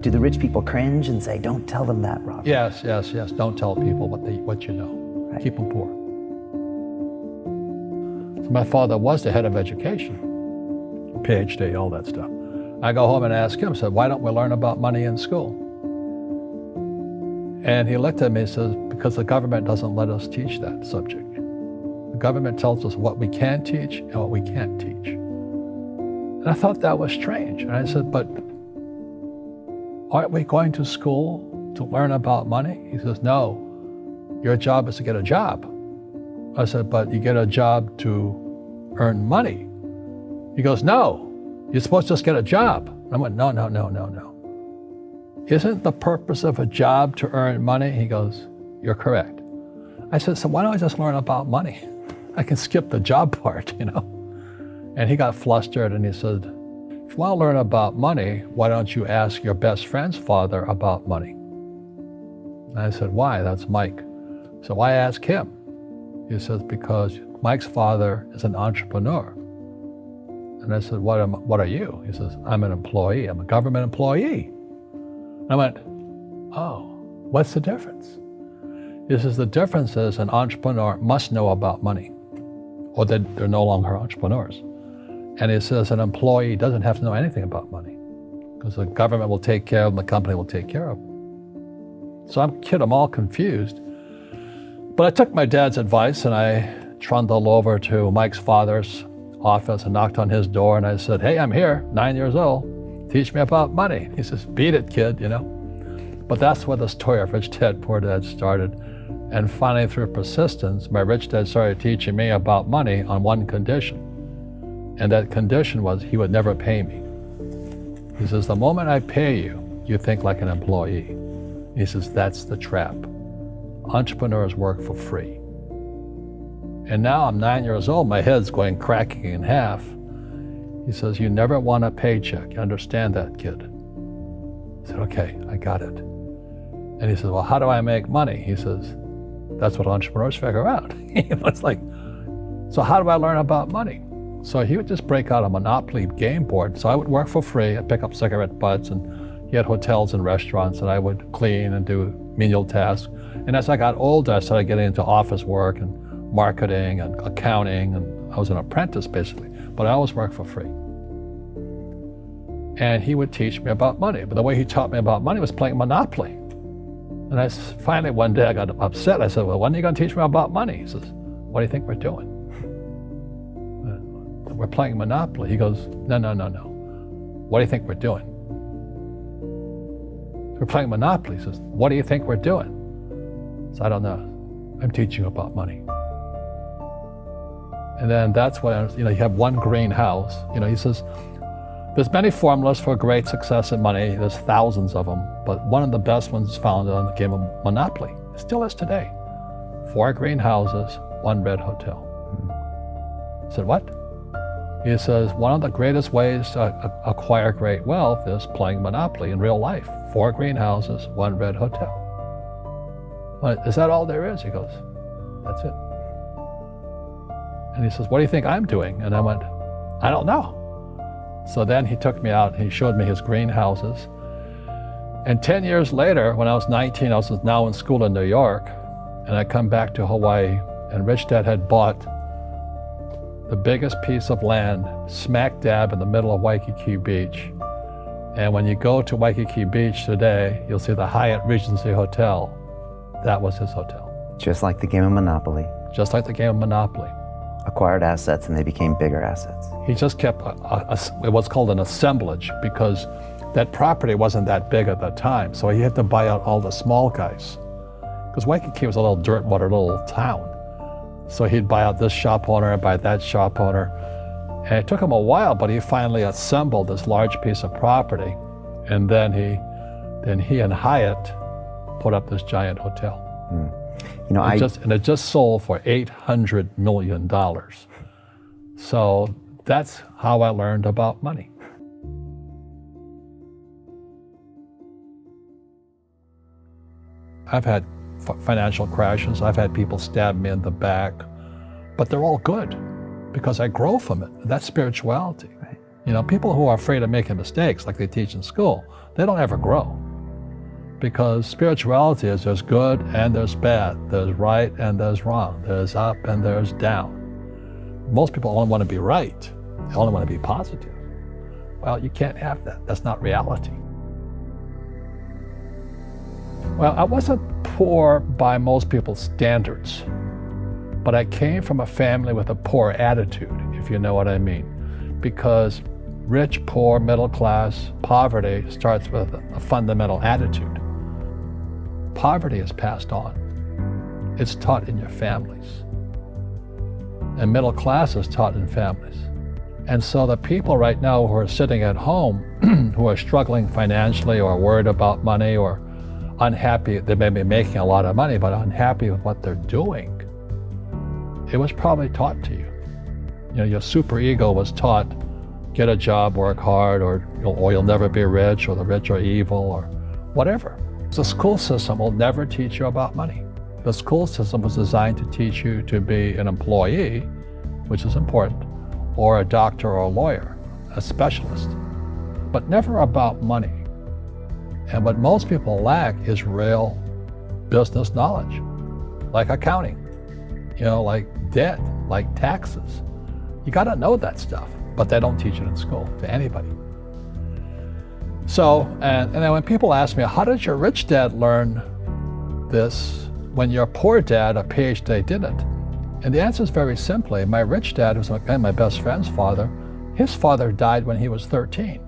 Do the rich people cringe and say, don't tell them that, Robert? Yes. Don't tell people what you know. Right. Keep them poor. So my father was the head of education, PhD, all that stuff. I go home and ask him, said, why don't we learn about money in school? And he looked at me and says, because the government doesn't let us teach that subject. The government tells us what we can teach and what we can't teach. And I thought that was strange. And I said, but aren't we going to school to learn about money? He says, no, your job is to get a job. I said, but you get a job to earn money. He goes, no, you're supposed to just get a job. I went, no. Isn't the purpose of a job to earn money? He goes, you're correct. I said, so why don't I just learn about money? I can skip the job part, you know? And he got flustered and he said, if you want to learn about money, why don't you ask your best friend's father about money? And I said, why? That's Mike. So I asked him. He says, because Mike's father is an entrepreneur. And I said, what are you? He says, I'm an employee. I'm a government employee. I went, oh, what's the difference? He says, the difference is an entrepreneur must know about money, or they're no longer entrepreneurs. And he says an employee doesn't have to know anything about money, because the government will take care of them, the company will take care of them. So I'm all confused. But I took my dad's advice and I trundled over to Mike's father's office and knocked on his door and I said, hey, I'm here, 9 years old. Teach me about money. He says, beat it, kid, you know. But that's where the story of Rich Dad, Poor Dad started. And finally, through persistence, my rich dad started teaching me about money on one condition. And that condition was he would never pay me. He says, the moment I pay you, you think like an employee. He says, that's the trap. Entrepreneurs work for free. And now I'm 9 years old, my head's going cracking in half. He says, you never want a paycheck. You understand that, kid? I said, okay, I got it. And he says, well, how do I make money? He says, that's what entrepreneurs figure out. It's like, so how do I learn about money? So he would just break out a Monopoly game board. So I would work for free. I'd pick up cigarette butts, and he had hotels and restaurants, and I would clean and do menial tasks. And as I got older, I started getting into office work and marketing and accounting, and I was an apprentice basically, but I always worked for free. And he would teach me about money, but the way he taught me about money was playing Monopoly. And finally one day I got upset. I said, well, when are you going to teach me about money? He says, what do you think we're doing? We're playing Monopoly. He goes, no. What do you think we're doing? We're playing Monopoly. He says, what do you think we're doing? So I don't know. I'm teaching you about money. And then that's when, you have one greenhouse. He says, there's many formulas for great success in money. There's thousands of them, but one of the best ones is found on the game of Monopoly. It still is today. 4 greenhouses, 1 red hotel. I said, what? He says, one of the greatest ways to acquire great wealth is playing Monopoly in real life. 4 greenhouses, 1 red hotel. Well, is that all there is? He goes, that's it. And he says, what do you think I'm doing? And I went, I don't know. So then he took me out and he showed me his greenhouses. And 10 years later, when I was 19, I was now in school in New York, and I come back to Hawaii, and Rich Dad had bought the biggest piece of land smack dab in the middle of Waikiki Beach. And when you go to Waikiki Beach today, you'll see the Hyatt Regency Hotel. That was his hotel. Just like the game of Monopoly. Just like the game of Monopoly. Acquired assets and they became bigger assets. He just kept what's called an assemblage, because that property wasn't that big at that time. So he had to buy out all the small guys. Because Waikiki was a little dirt water little town. So he'd buy out this shop owner and buy that shop owner. And it took him a while, but he finally assembled this large piece of property. And then he and Hyatt put up this giant hotel. It just sold for $800 million. So that's how I learned about money. I've had financial crashes. I've had people stab me in the back, but they're all good because I grow from it. That's spirituality. Right. People who are afraid of making mistakes, like they teach in school, they don't ever grow. Because spirituality is there's good and there's bad, there's right and there's wrong, there's up and there's down. Most people only want to be right, they only want to be positive. Well, you can't have that. That's not reality. Well, I wasn't poor by most people's standards, but I came from a family with a poor attitude, if you know what I mean. Because rich, poor, middle class, poverty starts with a fundamental attitude. Poverty is passed on. It's taught in your families. And middle class is taught in families. And so the people right now who are sitting at home, who are struggling financially or worried about money or unhappy, they may be making a lot of money, but unhappy with what they're doing, it was probably taught to you. Your superego was taught, get a job, work hard, or you'll never be rich, or the rich are evil, or whatever. The school system will never teach you about money. The school system was designed to teach you to be an employee, which is important, or a doctor or a lawyer, a specialist, but never about money. And what most people lack is real business knowledge, like accounting, like debt, like taxes. You got to know that stuff, but they don't teach it in school to anybody. So, and then when people ask me, how did your rich dad learn this when your poor dad, a PhD, didn't? And the answer is very simply, my rich dad, who's my best friend's father, his father died when he was 13.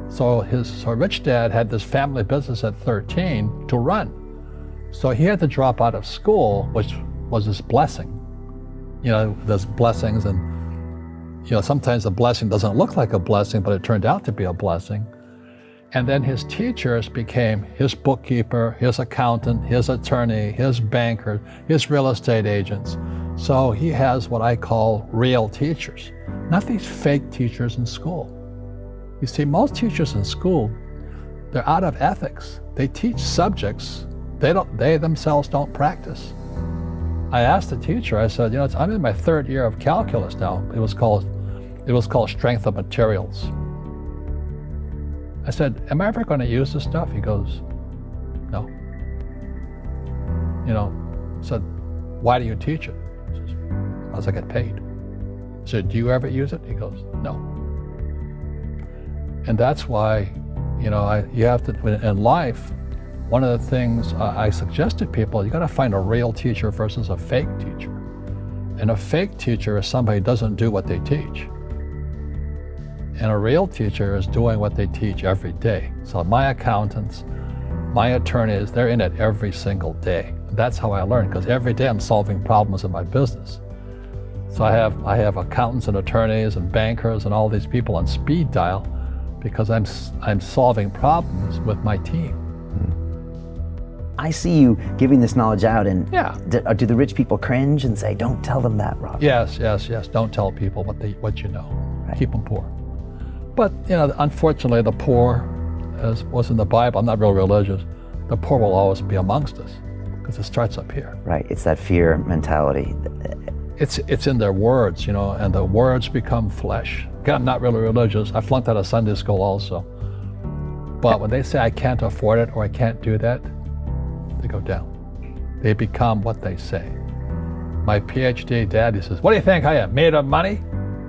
So his rich dad had this family business at 13 to run. So he had to drop out of school, which was his blessing. There's blessings, and sometimes the blessing doesn't look like a blessing, but it turned out to be a blessing. And then his teachers became his bookkeeper, his accountant, his attorney, his banker, his real estate agents. So he has what I call real teachers, not these fake teachers in school. You see, most teachers in school, they're out of ethics. They teach subjects they themselves don't practice. I asked the teacher, I said, I'm in my third year of calculus now. It was called strength of materials. I said, am I ever going to use this stuff? He goes, no. I said, why do you teach it? He says, because I get paid. I said, do you ever use it? He goes, no. And that's why, you have to, in life, one of the things I suggest to people, you got to find a real teacher versus a fake teacher. And a fake teacher is somebody who doesn't do what they teach. And a real teacher is doing what they teach every day. So my accountants, my attorneys, they're in it every single day. That's how I learn, because every day I'm solving problems in my business. So I have accountants and attorneys and bankers and all these people on speed dial because I'm solving problems with my team. I see you giving this knowledge out, and yeah. Do the rich people cringe and say, don't tell them that, Rob? Yes. Don't tell people what you know. Right. Keep them poor. But, unfortunately, the poor, as was in the Bible, I'm not real religious, the poor will always be amongst us because it starts up here. Right, it's that fear mentality. It's in their words, and the words become flesh. Again, I'm not really religious. I flunked out of Sunday school also. But when they say I can't afford it or I can't do that, they go down. They become what they say. My PhD daddy says, what do you think I am, made of money?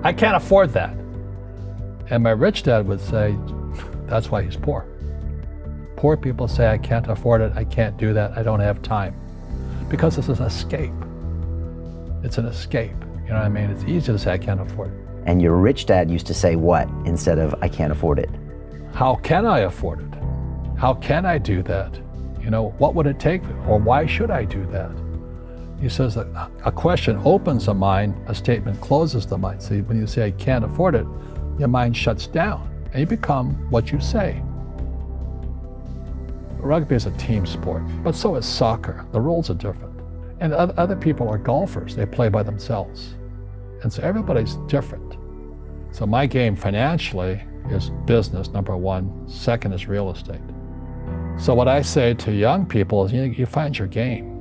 I can't afford that. And my rich dad would say, that's why he's poor. Poor people say, I can't afford it, I can't do that, I don't have time. Because it's an escape. It's an escape, you know what I mean? It's easy to say, I can't afford it. And your rich dad used to say what instead of, I can't afford it? How can I afford it? How can I do that? What would it take, or why should I do that? He says that a question opens the mind, a statement closes the mind. So when you say, I can't afford it, your mind shuts down, and you become what you say. Rugby is a team sport, but so is soccer. The rules are different. And other people are golfers. They play by themselves. And so everybody's different. So my game financially is business, number one. Second is real estate. So what I say to young people is, you find your game.